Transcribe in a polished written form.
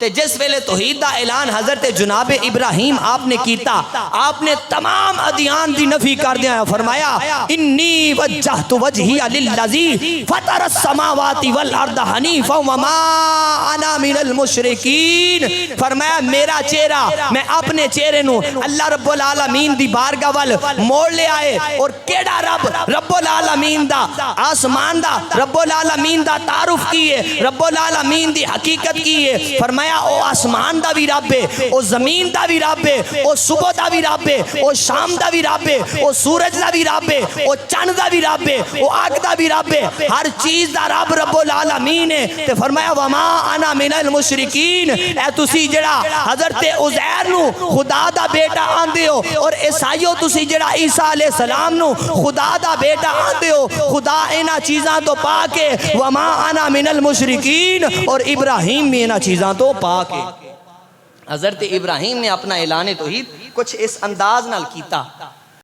تے جس ویلے توحید دا اعلان حضرت جناب ابراہیم آپ نے کیتا، آپ نے تمام ادیان دی نفی کر دیا، فرمایا انی وجہت وجہی للذی فطر السماوات والارض حنیفا وما انا من المشرکین، فرمایا میرا چہرہ، میں اپنے چہرے نو اللہ رب العالمین دی بارگاہ وال موڑ لے آئے، اور کیڑا رب العالمین دا آسمان دا رب العالمین دا تعارف کیے، رب العالمین دی حقیقت کیے، فرمایا او آسمان دا بھی رب ہے، او زمین دا بھی رب ہے، او صبح دا بھی رب ہے، او شام دا بھی رب ہے، او سورج دا بھی رب ہے، او چند دا بھی رب ہے، او آگ دا بھی رب ہے، ہر چیز دا رب العالمین ہے۔ تے فرمایا وما انا من المشرکین، اے تسی جڑا حضرت عزیر نو خدا دا بیٹا آندے ہو، اور عیسائیو تسی جڑا عیسیٰ علیہ السلام نو خدا دا بیٹا آندے ہو، خدا اینا چیزاں تو پاک ہے، وما انا من المشرکین، اور ابراہیم بھی اینا چیزاں تو پاک ہے۔ حضرت ابراہیم نے اپنا اعلان توحید کچھ اس انداز نال کیتا،